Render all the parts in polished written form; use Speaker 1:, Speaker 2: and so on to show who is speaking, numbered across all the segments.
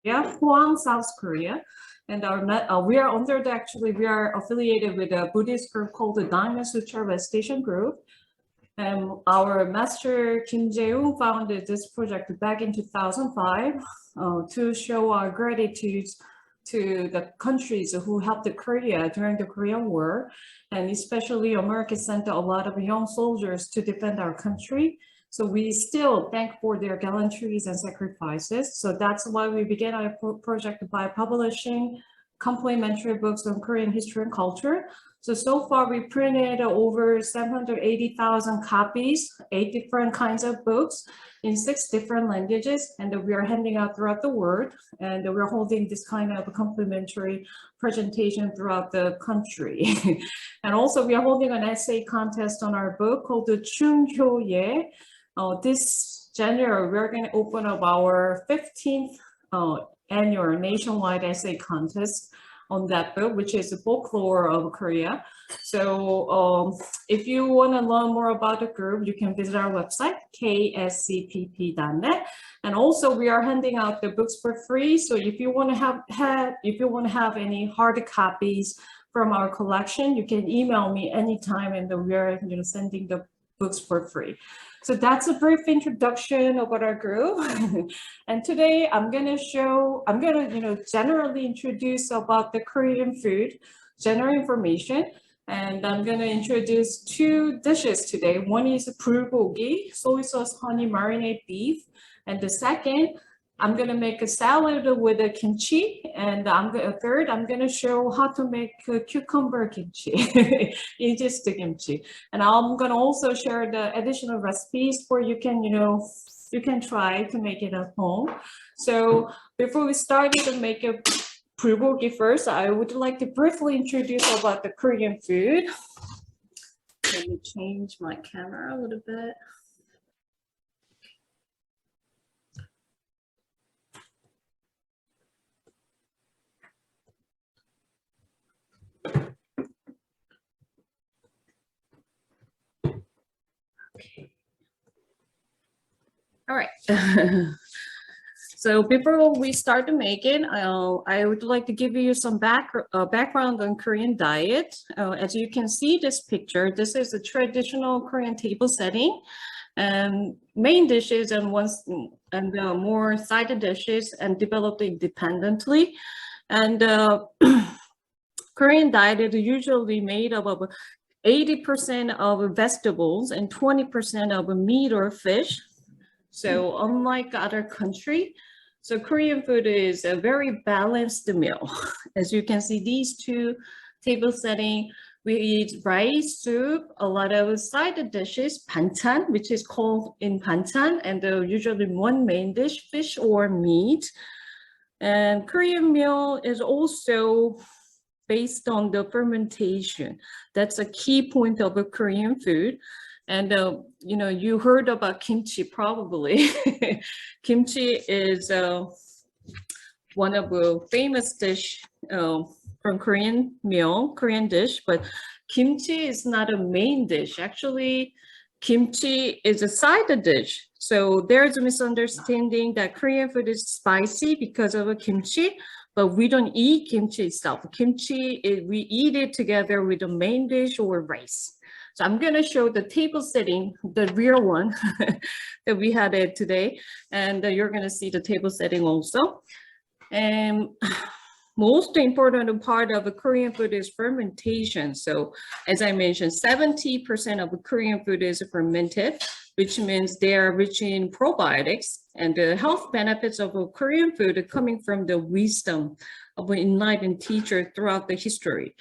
Speaker 1: Hwang, South Korea. And we are we are affiliated with a Buddhist group called the Dharma Sutra Recitation Group. And our master Kim Jae-woong founded this project back in 2005 to show our gratitude to the countries who helped Korea during the Korean War. And especially America sent a lot of young soldiers to defend our country. So we still thank for their gallantries and sacrifices. So that's why we began our project by publishing complimentary books on Korean history and culture. So far we printed over 780,000 copies, 8 different kinds of books in 6 different languages, and we are handing out throughout the world. And we're holding this kind of complimentary presentation throughout the country. And also we are holding an essay contest on our book called the Chunhyoye. This January, we're going to open up our 15th annual nationwide essay contest on that book, which is the folklore of Korea. So if you want to learn more about the group, you can visit our website, KSCPP.net. And also we are handing out the books for free. So if you want to have any hard copies from our collection, you can email me anytime, and we are sending the books for free. So that's a brief introduction about our group. And today I'm gonna generally introduce about the Korean food, general information. And I'm gonna introduce 2 dishes today. One is bulgogi, soy sauce honey marinade beef. And the second, I'm gonna make a salad with a kimchi, and third, I'm gonna show how to make cucumber kimchi, easiest kimchi. And I'm gonna also share the additional recipes where you can try to make it at home. So before we start to make a bulgogi first, I would like to briefly introduce about the Korean food. Let me change my camera a little bit. All right. So before we start to make it, I would like to give you some background on Korean diet. As you can see this picture, this is a traditional Korean table setting, and main dishes and more side dishes and developed independently. And Korean diet is usually made up of 80% of vegetables and 20% of meat or fish. So unlike other countries, so Korean food is a very balanced meal. As you can see, these 2 table setting, we eat rice, soup, a lot of side dishes, banchan, which is called in banchan, and usually one main dish, fish or meat. And Korean meal is also based on the fermentation. That's a key point of a Korean food. And you heard about kimchi probably. Kimchi is one of the famous dish from Korean dish, but kimchi is not a main dish. Actually, kimchi is a side dish. So there's a misunderstanding that Korean food is spicy because of a kimchi, but we don't eat kimchi itself. Kimchi, we eat it together with the main dish or rice. So I'm going to show the table setting, the real one that we had it today. And you're going to see the table setting also. And most important part of the Korean food is fermentation. So as I mentioned, 70% of Korean food is fermented, which means they are rich in probiotics. And the health benefits of Korean food are coming from the wisdom of an enlightened teacher throughout the history.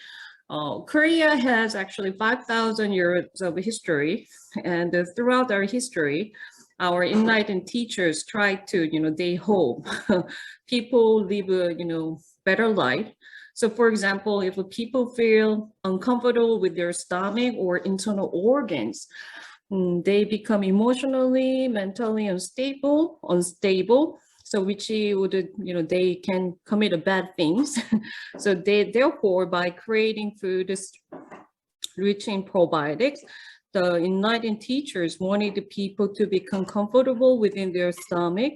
Speaker 1: Korea has actually 5,000 years of history, and throughout our history, our enlightened teachers try to, they hope people live a, better life. So for example, if people feel uncomfortable with their stomach or internal organs, they become emotionally, mentally unstable. So which would, they can commit bad things. So therefore, by creating food rich in probiotics, the enlightened teachers wanted the people to become comfortable within their stomach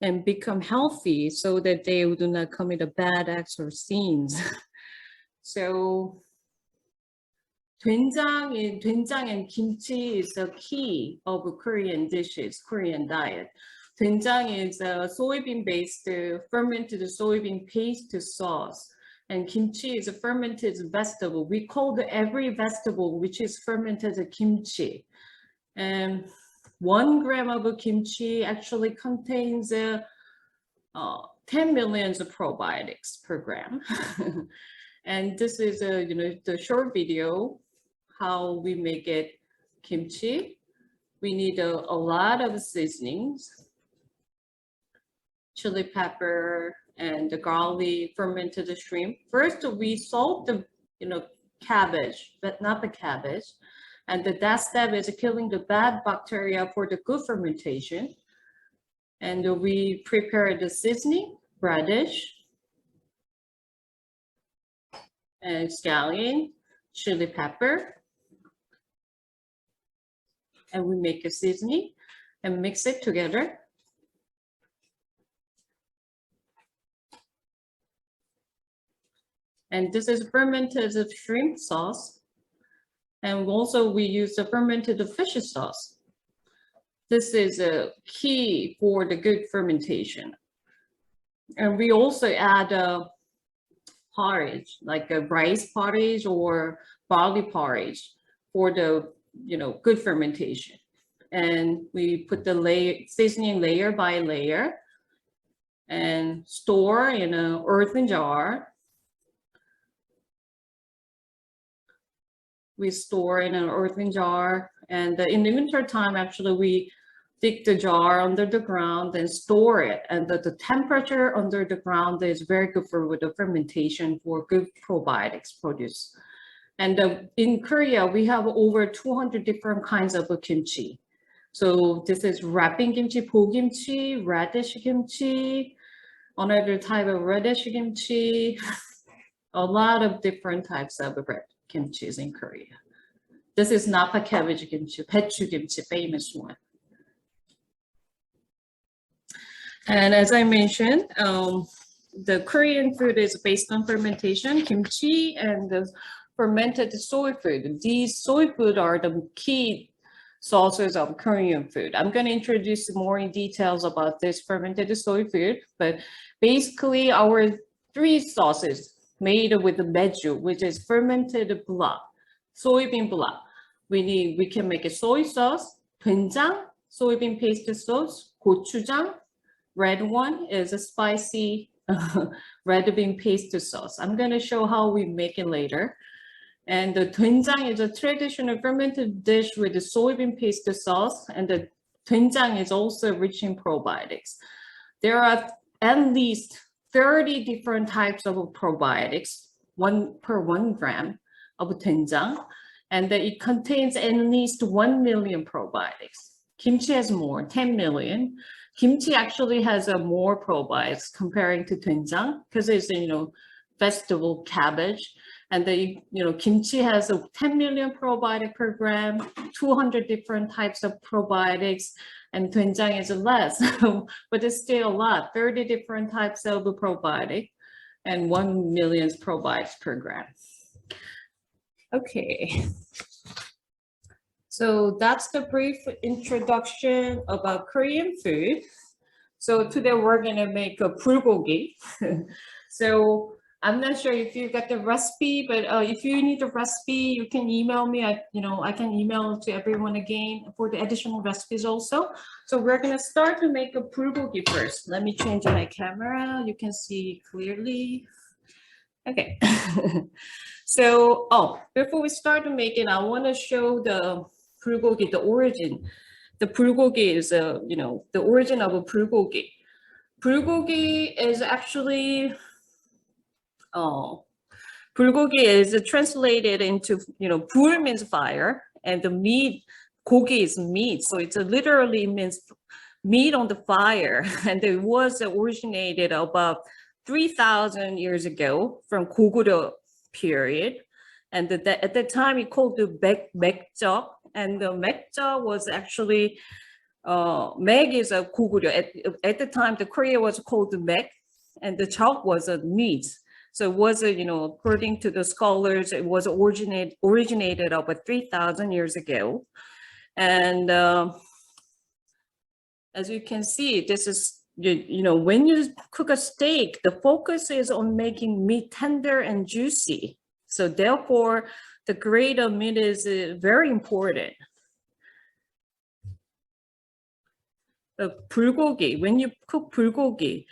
Speaker 1: and become healthy so that they do not commit a bad acts or sins. So doenjang and kimchi is a key of Korean dishes, Korean diet. Doenjang is a soybean-based fermented soybean paste sauce. And kimchi is a fermented vegetable. We call every vegetable which is fermented a kimchi. And 1 gram of kimchi actually contains 10 million probiotics per gram. And this is the short video how we make it kimchi. We need a lot of seasonings, chili pepper and the garlic, fermented shrimp. First, we salt the cabbage, but not the cabbage. And that step is killing the bad bacteria for the good fermentation. And we prepare the seasoning, radish, and scallion, chili pepper. And we make a seasoning and mix it together. And this is fermented shrimp sauce. And also we use the fermented fish sauce. This is a key for the good fermentation. And we also add porridge, like a rice porridge or barley porridge for the good fermentation. And we put the seasoning layer by layer and store in an earthen jar. We store in an earthen jar, and in the winter time, actually, we dig the jar under the ground and store it. And the temperature under the ground is very good for the fermentation for good probiotics produce. And in Korea, we have over 200 different kinds of kimchi. So this is wrapping kimchi, bulgogi, radish kimchi, another type of radish kimchi, a lot of different types of kimchis in Korea. This is napa cabbage kimchi, pechu kimchi, famous one. And as I mentioned, the Korean food is based on fermentation, kimchi, and the fermented soy food. These soy food are the key sources of Korean food. I'm going to introduce more in details about this fermented soy food, but basically our 3 sauces made with the meju, which is fermented blood, soybean blood. We can make a soy sauce, doenjang, soybean paste sauce, gochujang. Red one is a spicy red bean paste sauce. I'm going to show how we make it later. And the doenjang is a traditional fermented dish with the soybean paste sauce, and the doenjang is also rich in probiotics. There are at least 30 different types of probiotics, 1 per 1 gram of doenjang, and it contains at least 1 million probiotics. Kimchi has more, 10 million. Kimchi actually has more probiotics comparing to doenjang because it's vegetable cabbage, and kimchi has 10 million probiotic per gram, 200 different types of probiotics, and doenjang is less, but it's still a lot, 30 different types of probiotic and 1 million probiotics per gram. Okay. So that's the brief introduction about Korean food. So today we're gonna make a bulgogi. So I'm not sure if you got the recipe, but if you need the recipe, you can email me. I can email to everyone again for the additional recipes also. So we're gonna start to make a bulgogi first. Let me change my camera. You can see clearly. Okay. So, before we start to make it, I want to show the bulgogi, the origin. The bulgogi is, the origin of a bulgogi. Bulgogi is actually, bulgogi is translated into, bul means fire, and the meat, gogi is meat. So it literally means meat on the fire. And it was originated about 3,000 years ago from Goguryeo period. And at that time, it called the Mekja. And the Mekja was actually Meg is a 고구려. At the time, the Korea was called Meg, and the chalk was a meat. So it was a, according to the scholars, it was originated about 3,000 years ago. And as you can see, this is, when you cook a steak, the focus is on making meat tender and juicy. So therefore, the grade of meat is very important. Bulgogi, when you cook bulgogi,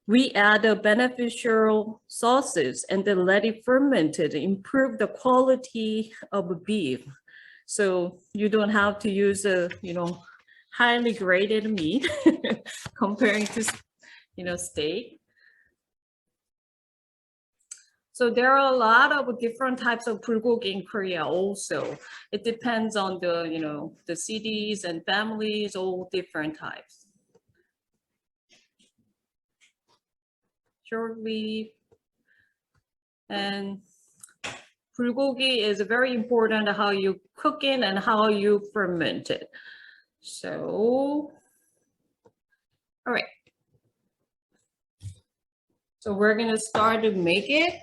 Speaker 1: we add the beneficial sauces and then let it ferment to improve the quality of beef. So you don't have to use a, highly graded meat comparing to, steak. So there are a lot of different types of bulgogi in Korea also. It depends on the, the cities and families, all different types. Short rib. And bulgogi is very important how you cook it and how you ferment it. So, all right. So we're gonna start to make it.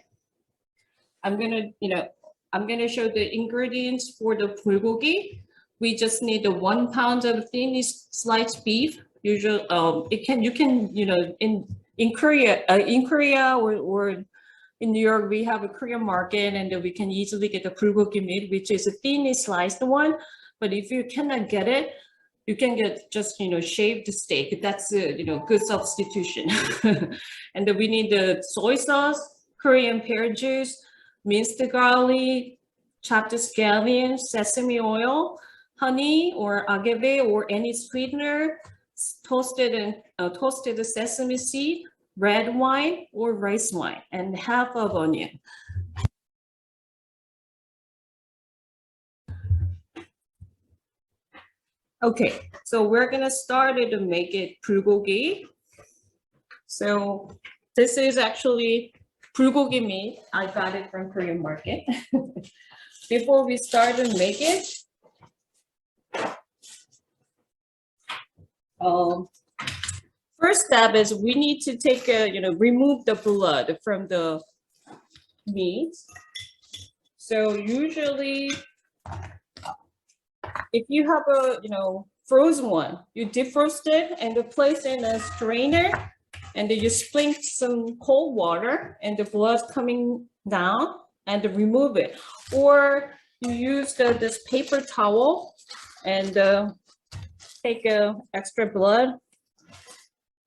Speaker 1: I'm gonna show the ingredients for the bulgogi. We just need 1 pound of thinly sliced beef. Usually, you can in Korea or in New York, we have a Korean market, and we can easily get the bulgogi meat, which is a thinly sliced one. But if you cannot get it, you can get just shaved steak. That's a good substitution. And then we need the soy sauce, Korean pear juice, minced garlic, chopped scallions, sesame oil, honey or agave or any sweetener, toasted sesame seed, red wine or rice wine, and half of onion. Okay, so we're gonna start to make it bulgogi. So this is actually bulgogi meat. I got it from Korean market. Before we start to make it, first step is we need to take remove the blood from the meat. So usually, if you have a frozen one, you defrost it and you place in a strainer, and then you sprinkle some cold water, and the blood coming down, and remove it. Or you use this paper towel and take extra blood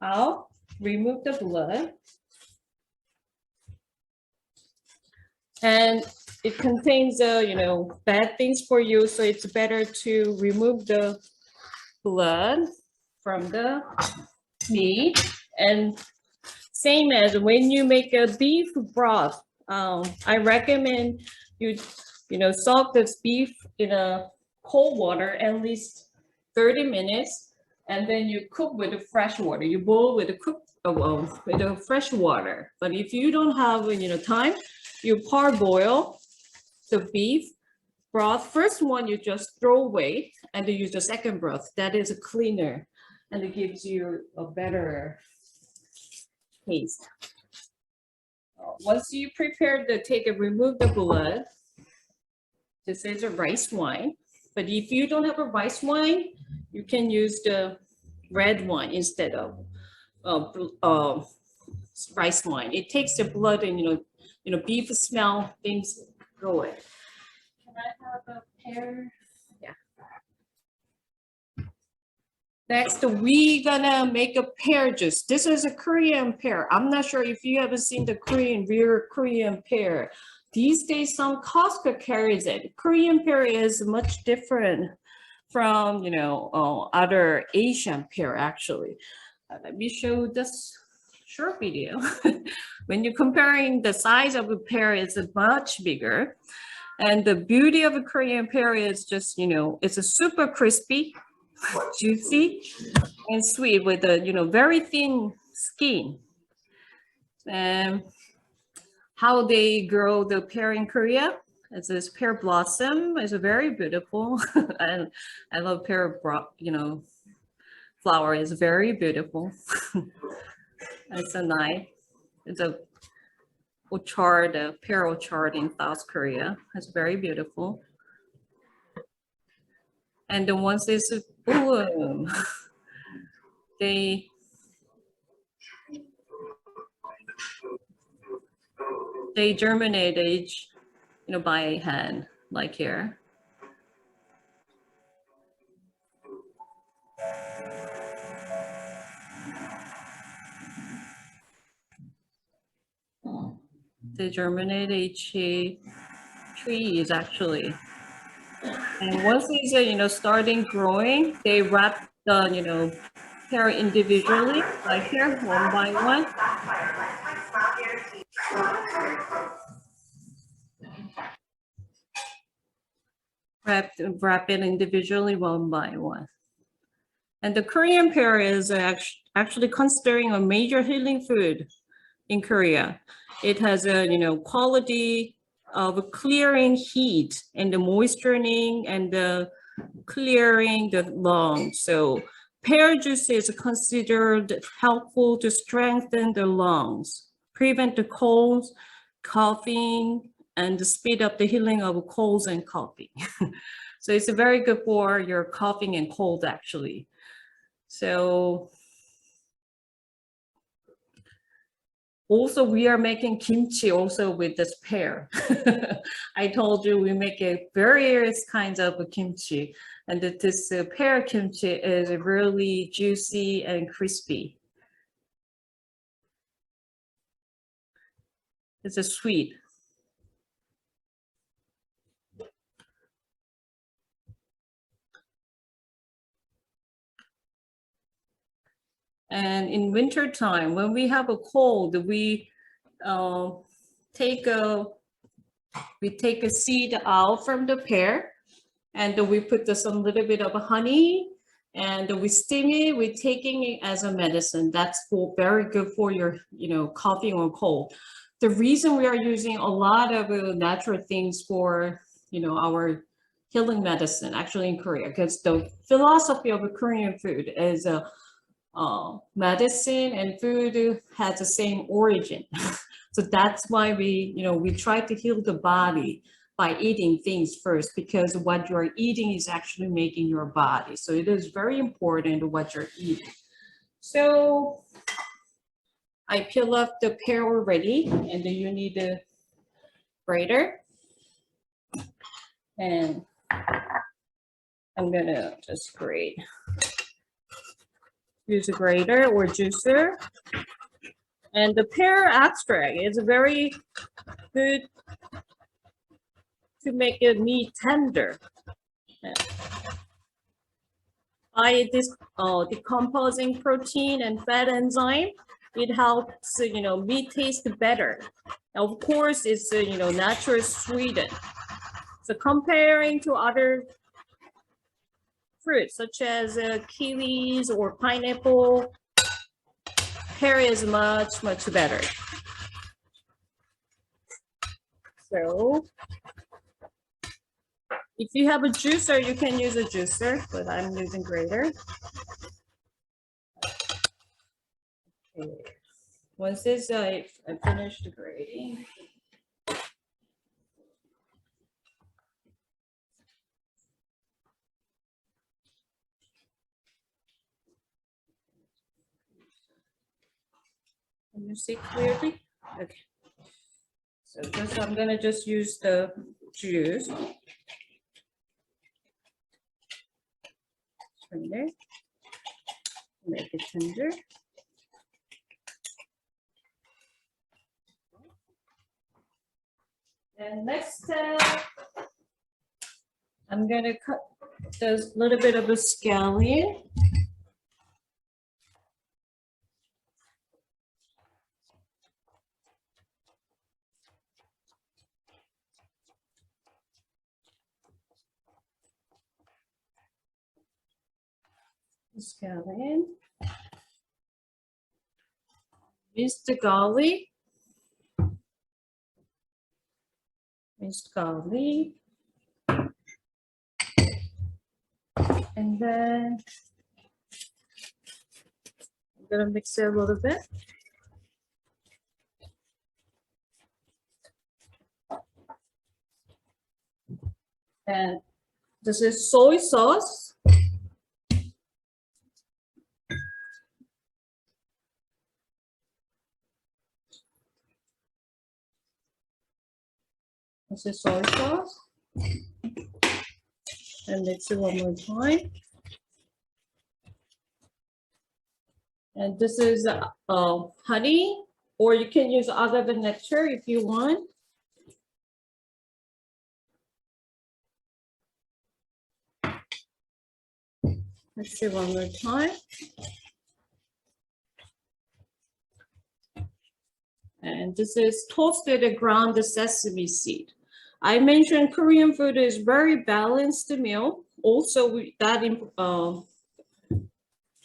Speaker 1: out, remove the blood, and it contains bad things for you, so it's better to remove the blood from the meat. And same as when you make a beef broth, I recommend you soak this beef in a cold water at least 30 minutes, and then you cook with the fresh water. You boil with the fresh water. But if you don't have time, you parboil the beef broth. First one you just throw away, and then use the second broth. That is cleaner, and it gives you a better taste. Once you prepare remove the blood. This is a rice wine, but if you don't have a rice wine, you can use the red wine instead of rice wine. It takes the blood and beef smell things go away. Can I have a pear? Yeah. Next, we gonna make a pear juice. This is a Korean pear. I'm not sure if you haven't seen the real Korean pear. These days, some Costco carries it. Korean pear is much different from other Asian pear actually. Let me show this short video. When you're comparing the size of a pear, it's much bigger. And the beauty of a Korean pear is just, it's a super crispy, juicy, and sweet with a, very thin skin. And how they grow the pear in Korea, it's this pear blossom. It's very beautiful. And I love pear, flower is very beautiful. It's a knife. It's a orchard, a pear orchard in South Korea. It's very beautiful. And then once it's bloom, they germinate each, by hand, like here. They germinate each trees actually. And once these starting growing, they wrap the pear individually, like here, one by one. Wrap it individually, one by one. And the Korean pear is actually considering a major healing food in Korea. It has a quality of clearing heat and the moisturizing and the clearing the lungs. So pear juice is considered helpful to strengthen the lungs, prevent the colds, coughing, and speed up the healing of colds and coughing. So it's very good for your coughing and cold actually. So also we are making kimchi also with this pear. I told you we make various kinds of kimchi, and that this pear kimchi is really juicy and crispy. It's a sweet. And in winter time, when we have a cold, we take a seed out from the pear, and we put some little bit of honey, and we steam it. We're taking it as a medicine. That's very good for your coughing or cold. The reason we are using a lot of natural things for our healing medicine actually in Korea, because the philosophy of Korean food is medicine and food has the same origin. So that's why we try to heal the body by eating things first, because what you're eating is actually making your body. So it is very important what you're eating. So I peel off the pear already, and then you need a grater. And I'm gonna just grate. Use a grater or juicer. And the pear extract is very good to make the meat tender. By this decomposing protein and fat enzyme, it helps meat taste better. Of course, it's natural sweetened. So comparing to other fruits such as kiwis or pineapple, pear is much better. So if you have a juicer, you can use a juicer, but I'm using grater. Okay. Once this I finished the grating. Can you see clearly? Okay. So I'm gonna just use the juice. Tender. Make it tender. And next step, I'm gonna cut this little bit of a scallion. Scallion, minced garlic, and then I'm gonna mix it a little bit. And this is soy sauce. This is soy sauce. And mix it one more time. And this is honey, or you can use agave nectar if you want. Let's see one more time. And this is toasted ground sesame seed. I mentioned Korean food is very balanced meal. Also, that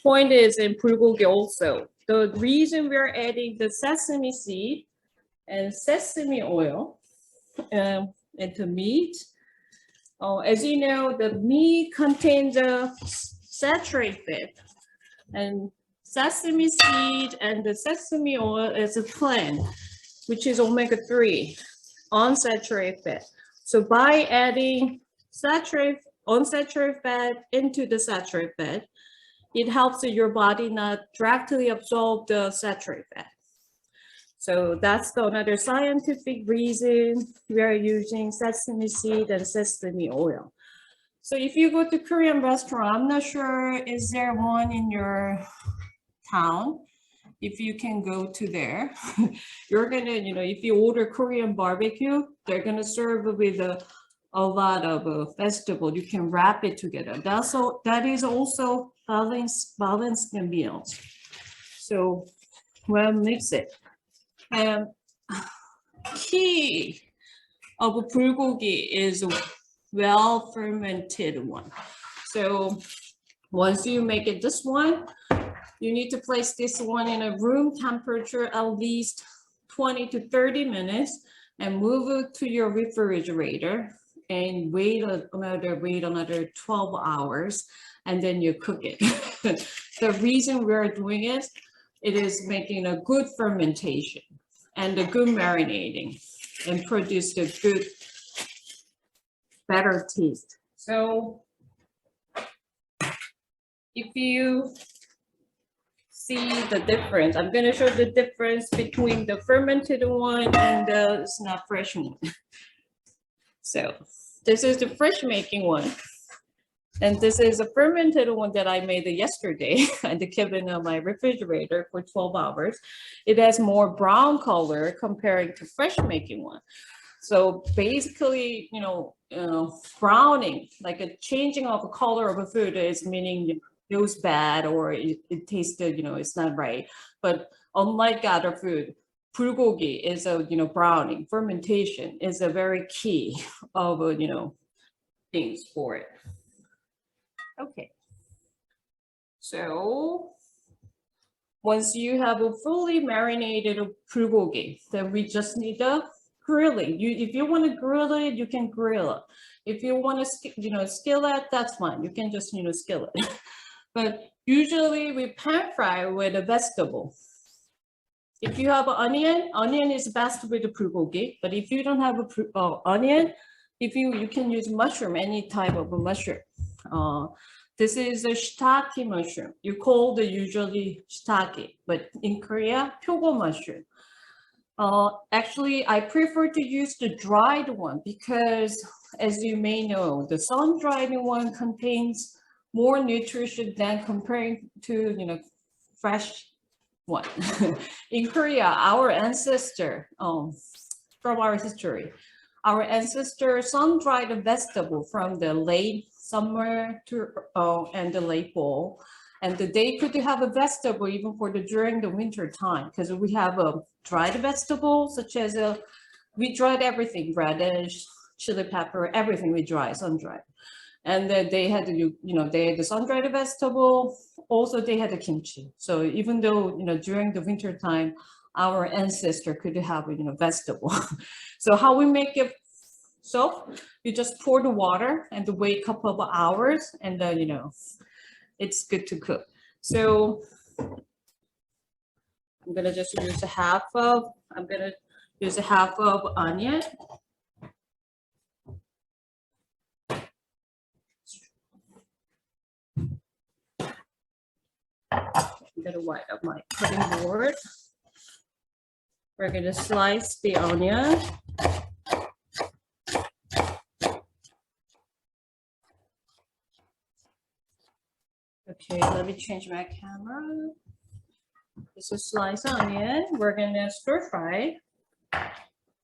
Speaker 1: point is in bulgogi also. The reason we're adding the sesame seed and sesame oil into meat, as you know, the meat contains a saturated fat, and sesame seed and the sesame oil is a plant, which is omega-3, unsaturated fat. So by adding unsaturated fat into the saturated fat, it helps your body not directly absorb the saturated fat. So that's another scientific reason we are using sesame seed and sesame oil. So if you go to Korean restaurant, I'm not sure, is there one in your town? If you can go to there, you're gonna, if you order Korean barbecue, they're gonna serve with a lot of vegetable. You can wrap it together. That is also balanced meals. So we'll mix it. And key of bulgogi is a well fermented one. So once you make it this one, you need to place this one in a room temperature at least 20 to 30 minutes and move it to your refrigerator and wait another 12 hours, and then you cook it. The reason we're doing it is making a good fermentation and a good marinating and produce a good, better taste. So if you see the difference, I'm going to show the difference between the fermented one and the not fresh one. So this is the fresh making one, and this is a fermented one that I made yesterday and kept in my refrigerator for 12 hours. It has more brown color comparing to fresh making one. So basically, browning, like a changing of the color of a food, is meaning it feels bad or it tasted, it's not right. But unlike other food, bulgogi is a, browning. Fermentation is a very key of, things for it. Okay. So once you have a fully marinated bulgogi, then we just need the grilling. If you want to grill it, you can grill it. If you want to, skill it, that's fine. You can just, skill it. But usually we pan fry with a vegetable. If you have onion is best with the bulgogi. But if you don't have onion, you can use mushroom, any type of a mushroom. This is a shiitake mushroom. You call it usually shiitake, but in Korea, pyogo mushroom. Actually, I prefer to use the dried one because, as you may know, the sun-dried one contains more nutrition than comparing to, fresh one. In Korea, our ancestor, from our history, our ancestor sun-dried vegetable from the late summer to and the late fall, and they could have a vegetable even during the winter time, because we have a dried vegetable such as we dried everything, radish, chili pepper, everything we dry, sun-dried. And they had they had the sun-dried vegetable. Also, they had the kimchi. So even though during the winter time, our ancestor could have vegetable. So how we make it? So you just pour the water and wait a couple of hours, and then it's good to cook. So I'm gonna just use I'm gonna use a half of onion. I'm gonna wipe up my cutting board. We're gonna slice the onion. Okay, let me change my camera. This is sliced onion. We're gonna stir fry.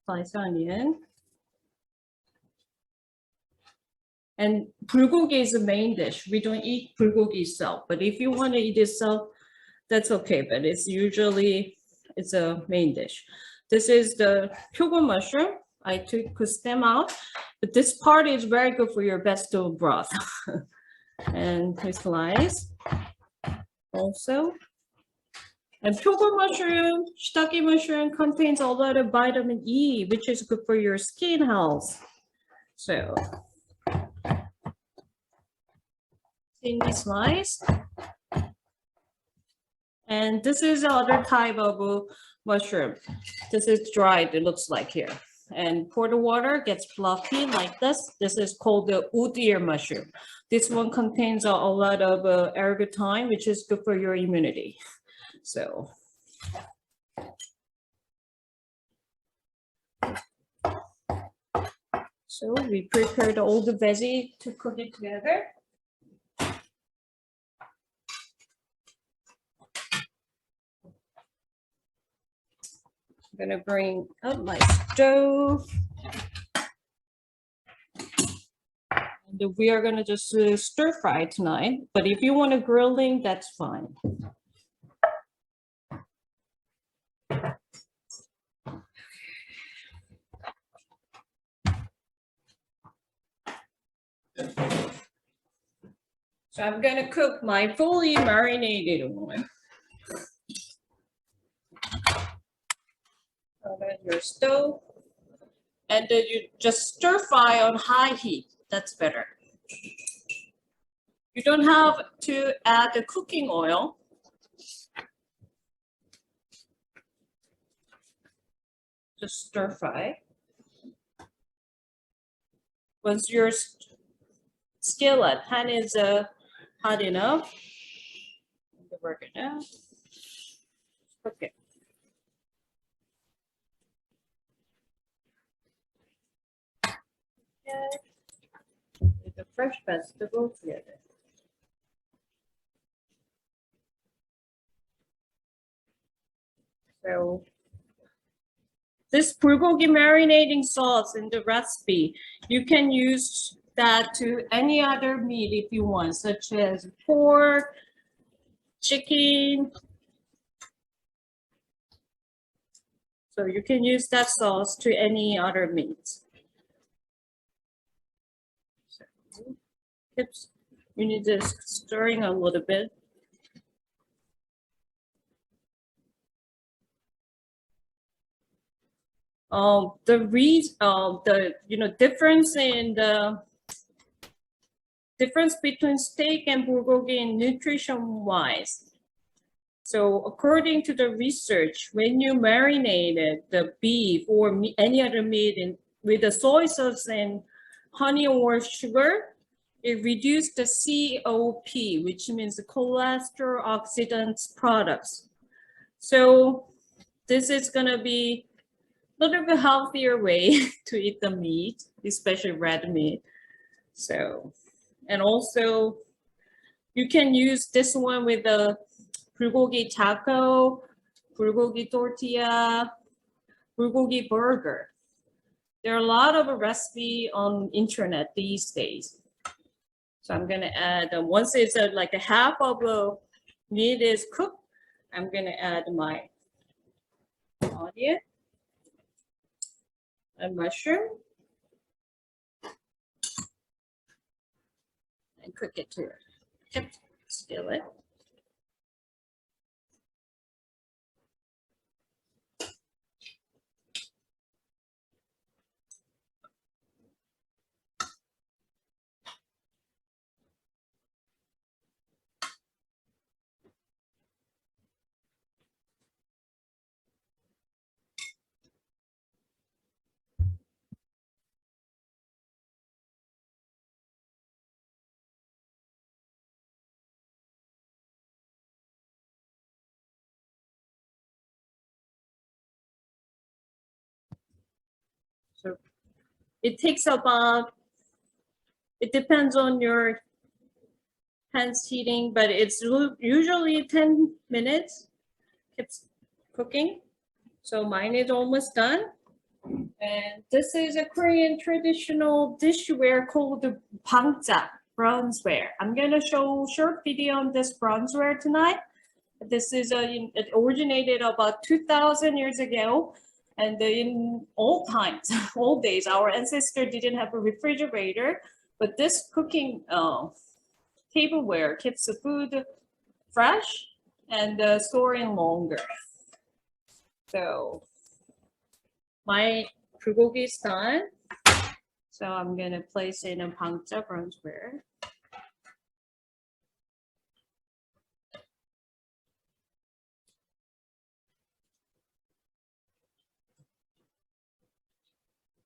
Speaker 1: Sliced onion. And bulgogi is the main dish. We don't eat bulgogi itself, but if you want to eat itself, that's okay. But it's a main dish. This is the pyogo mushroom. I took the stem out, but this part is very good for your vegetable broth. And we slice also. And pyogo mushroom, shiitake mushroom contains a lot of vitamin E, which is good for your skin health. So, thinly slice. And this is another type of mushroom. This is dried, it looks like here. And pour the water, gets fluffy like this. This is called the wood ear mushroom. This one contains a lot of ergotamine, which is good for your immunity. So we prepared all the veggie to cook it together. I'm gonna bring up my stove. And we are gonna just stir fry tonight, but if you want a grilling, that's fine. So I'm gonna cook my fully marinated one. On your stove, and then you just stir fry on high heat. That's better. You don't have to add the cooking oil. Just stir fry. Once your skillet pan is hot enough, we're gonna cook it. With the fresh vegetables together. So this bulgogi marinating sauce in the recipe, you can use that to any other meat if you want, such as pork, chicken. So you can use that sauce to any other meat. Tips, you need to stirring a little bit. Difference between steak and bulgogi in nutrition wise. So according to the research, when you marinated the beef or any other meat with the soy sauce and honey or sugar, it reduced the COP, which means the cholesterol oxidants products. So this is gonna be a little bit healthier way to eat the meat, especially red meat. So, and also you can use this one with the bulgogi taco, bulgogi tortilla, bulgogi burger. There are a lot of recipes on internet these days. So I'm gonna add, once it's like a half of the meat is cooked, I'm gonna add my onion and mushroom and cook it to a skillet. So it takes about, it depends on your hands heating, but it's usually 10 minutes. It's cooking. So mine is almost done. And this is a Korean traditional dishware called bangja, bronzeware. I'm gonna show short video on this bronzeware tonight. This is it originated about 2,000 years ago. And in old times, old days, our ancestors didn't have a refrigerator, but this cooking tableware keeps the food fresh and storing longer. So my bulgogi is done. So I'm gonna place in a bangja bronzeware.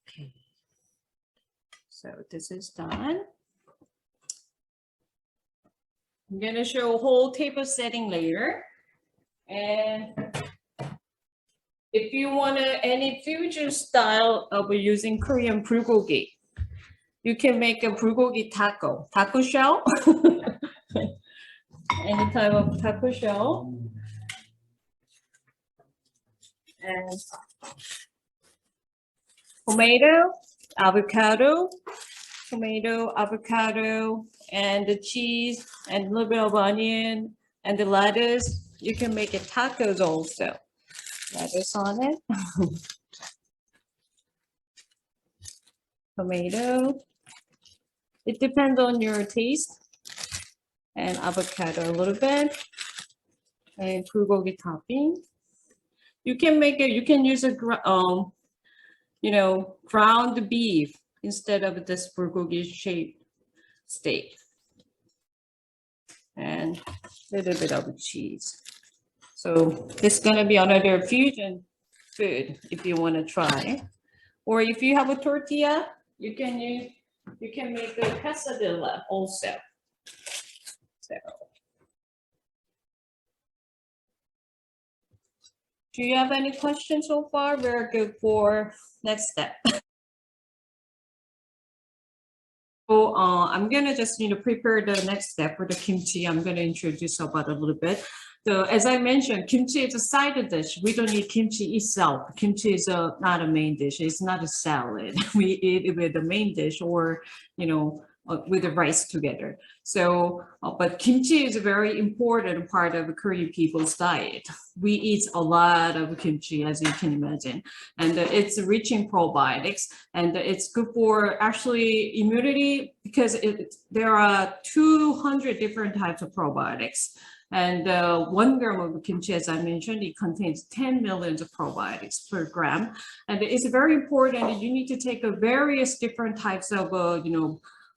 Speaker 1: Okay. So this is done. I'm gonna show a whole table setting later. And if you want any fusion style of using Korean bulgogi, you can make a bulgogi taco shell. Any type of taco shell. And tomato, avocado, and the cheese, and a little bit of onion, and the lettuce. You can make it tacos also. Lettuce on it. Tomato. It depends on your taste. And avocado a little bit. And bulgogi topping. You can make it. You can use a ground beef instead of this bulgogi shaped steak. And a little bit of cheese. So this is gonna be another fusion food if you want to try. Or if you have a tortilla, you can make a quesadilla also. So do you have any questions so far? We're good for next step. So I'm gonna just prepare the next step for the kimchi. I'm gonna introduce about a little bit. So as I mentioned, kimchi is a side dish. We don't eat kimchi itself. Kimchi is not a main dish. It's not a salad. We eat it with the main dish or with the rice together. So, but kimchi is a very important part of Korean people's diet. We eat a lot of kimchi, as you can imagine, and it's rich in probiotics, and it's good for actually immunity because there are 200 different types of probiotics. And 1 gram of kimchi, as I mentioned, it contains 10 millions of probiotics per gram. And it's very important. You need to take various different types of,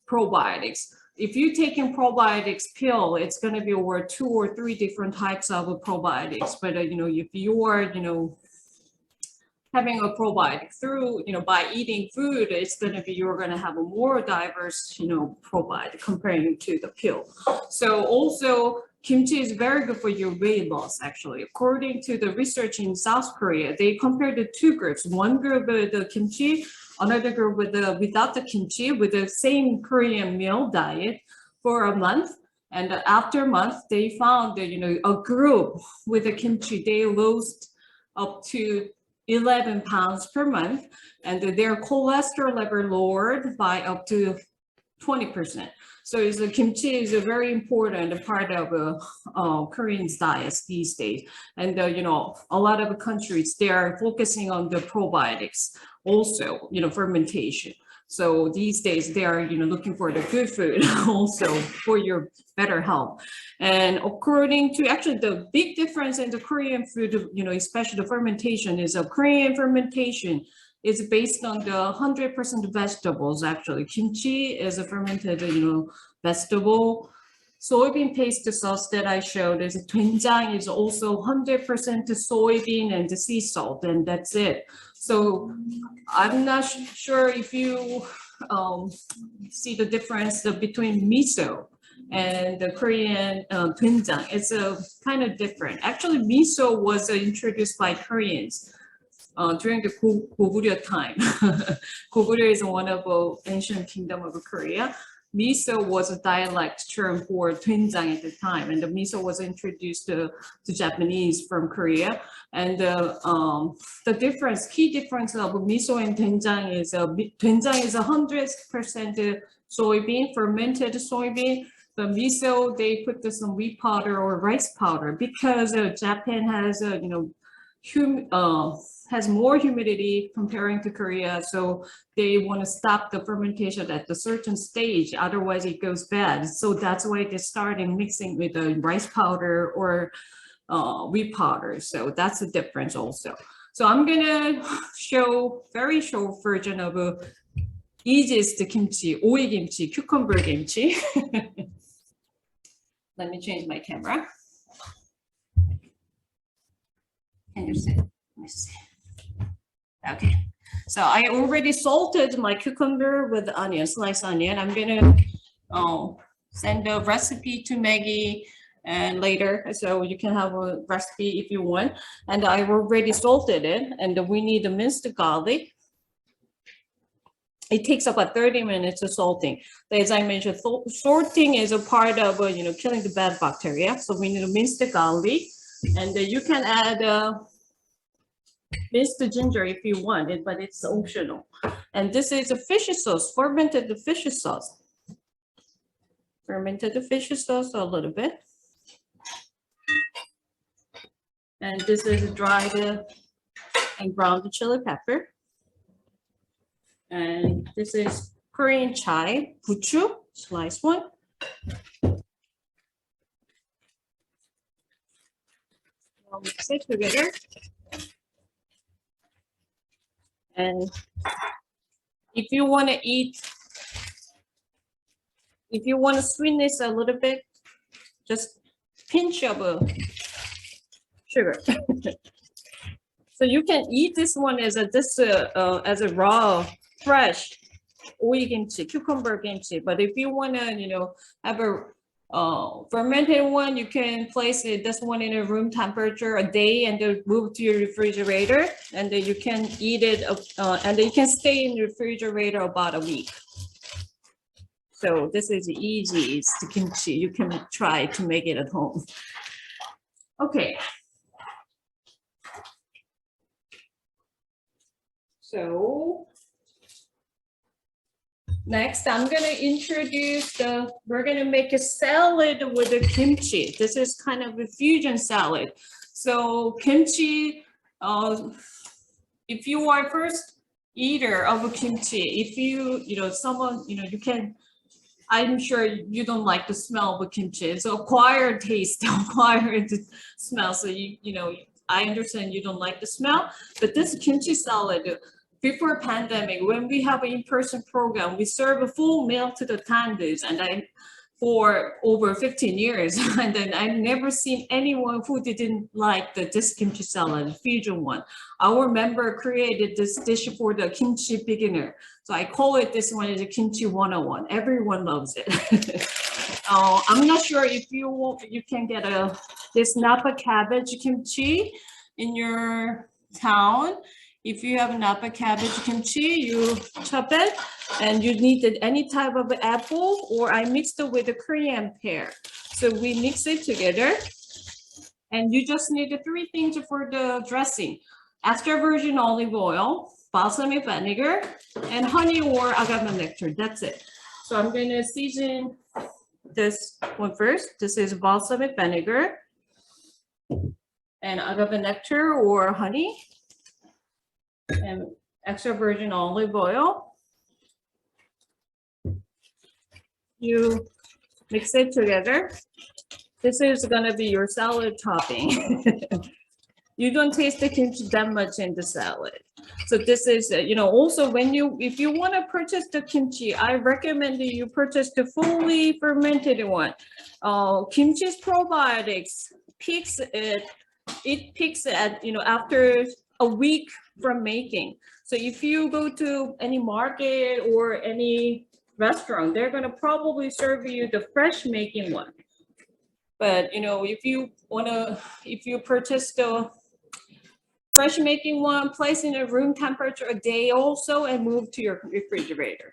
Speaker 1: probiotics. If you take a probiotics pill, it's going to be over 2 or 3 different types of probiotics. But, if you are, having a probiotic through, by eating food, it's going to be, you're going to have a more diverse, probiotic comparing to the pill. So also, kimchi is very good for your weight loss, actually. According to the research in South Korea, they compared the 2 groups. One group with the kimchi, another group without the kimchi, with the same Korean meal diet for a month. And after a month, they found that, a group with the kimchi, they lost up to 11 pounds per month, and their cholesterol level lowered by up to 20%. So the kimchi is a very important part of Korean diets these days. And, a lot of countries, they are focusing on the probiotics, also, fermentation. So these days they are, looking for the good food also for your better health. And according to actually the big difference in the Korean food, especially the fermentation, is a Korean fermentation is based on the 100% vegetables. Actually, kimchi is a fermented, vegetable. Soybean paste sauce that I showed is Tuinzang is also 100% soybean and the sea salt, and that's it. So I'm not sure if you see the difference between miso and the Korean Tuinzang. It's a kind of different. Actually, miso was introduced by Koreans during the Goguryeo time. Goguryeo is one of the ancient kingdom of Korea. Miso was a dialect term for Tuinzang at the time, and the miso was introduced to Japanese from Korea. And the difference, key difference of miso and doenjang is doenjang is 100% soybean, fermented soybean. The miso, they put some wheat powder or rice powder because Japan has has more humidity comparing to Korea, so they want to stop the fermentation at a certain stage, otherwise it goes bad. So that's why they started mixing with the rice powder or wheat powder. So that's the difference also. So I'm gonna show very short version of easiest kimchi, oil kimchi, cucumber kimchi. Let me change my camera. Can you see? Let me see. Okay, so I already salted my cucumber with onion, sliced onion. I'm gonna send the recipe to Maggie and later, so you can have a recipe if you want. And I've already salted it, and we need a minced garlic. It takes about 30 minutes of salting. As I mentioned, salting is a part of killing the bad bacteria. So we need to mince the garlic, and you can add minced ginger if you want it, but it's optional. And this is a fish sauce, fermented fish sauce. Fermented fish sauce a little bit. And this is dried and ground chili pepper. And this is Korean chai, buchu, sliced one. I'll mix it together. And if you want to eat, if you want to sweeten this a little bit, just pinch of sugar. So you can eat this one as a raw, fresh oil kimchi, cucumber kimchi. But if you want to, have a fermented one, you can place this one in a room temperature a day and then move to your refrigerator, and then you can eat it, and then you can stay in the refrigerator about a week. So this is easy. It's the kimchi. You can try to make it at home. Okay. So next, I'm going to introduce we're going to make a salad with the kimchi. This is kind of a fusion salad. So kimchi, if you are first eater of a kimchi, if someone, you can, I'm sure you don't like the smell of a kimchi. It's acquired taste, acquired smell. So, I understand you don't like the smell, but this kimchi salad, before pandemic, when we have an in-person program, we serve a full meal to the attendees, and for over 15 years, and then I've never seen anyone who didn't like this kimchi salad, fusion one. Our member created this dish for the kimchi beginner. So I call it, this one is a kimchi 101. Everyone loves it. I'm not sure if you can get this Napa cabbage kimchi in your town. If you have Napa cabbage kimchi, you chop it, and you need any type of apple, or I mixed it with a Korean pear. So we mix it together, and you just need 3 things for the dressing: extra virgin olive oil, balsamic vinegar, and honey or agave nectar. That's it. So I'm going to season this one first. This is balsamic vinegar and agave nectar or honey, and extra virgin olive oil. You mix it together. This is gonna be your salad topping. You don't taste the kimchi that much in the salad. So this is, also if you want to purchase the kimchi, I recommend that you purchase the fully fermented one. Kimchi's probiotics peaks at after a week from making. So if you go to any market or any restaurant, they're going to probably serve you the fresh making one. But if you purchase the Fresh making one, place in a room temperature a day also and move to your refrigerator.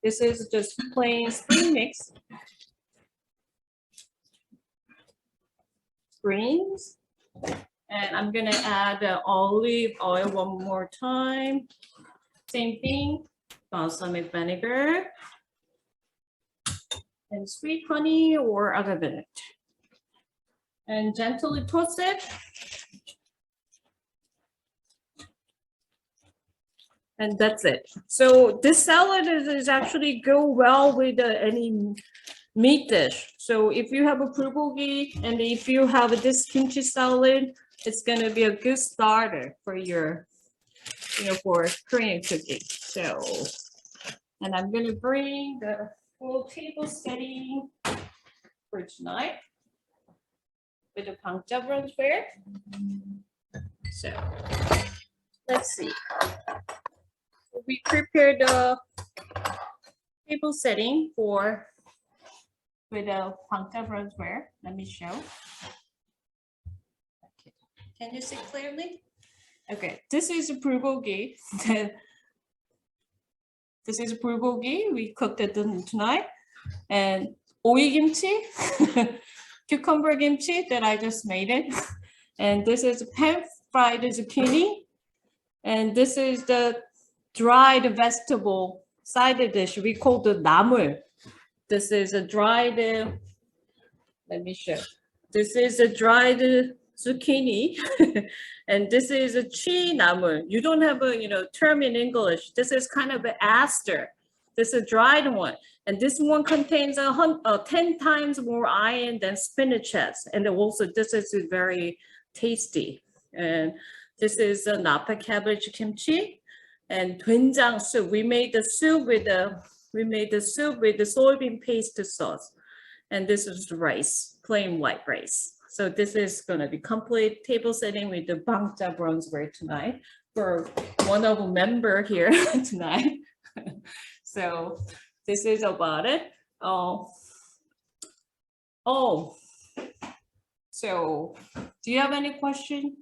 Speaker 1: This is just plain spring mix. Greens. And I'm gonna add olive oil one more time. Same thing, balsamic vinegar. And sweet honey or agave. And gently toast it. And that's it. So this salad is actually go well with any meat dish. So if you have a bulgogi and if you have this kimchi salad, it's gonna be a good starter for your, for Korean cooking. So, and I'm gonna bring the full table setting for tonight with the pangja brunsware. So let's see. We prepared the table setting for with a pangja brunsware. Let me show. Okay. Can you see clearly? Okay, this is a bulgogi. This is a bulgogi. We cooked it tonight, and oil kimchi, cucumber kimchi that I just made it, and this is pan fried zucchini, and this is the dried vegetable side dish we call the 나물. This is a dried, let me show. This is a dried zucchini, and this is a 나물. You don't have a term in English. This is kind of an aster. This is a dried one, and this one contains 10 times more iron than spinach has, and also this is very tasty. And this is a napa cabbage kimchi. And Tuinzang soup. We made the soup with the soybean paste sauce, and this is the rice, plain white rice. So this is gonna be complete table setting with the pangja brunsware tonight for one of a member here tonight. So this is about it. So do you have any question?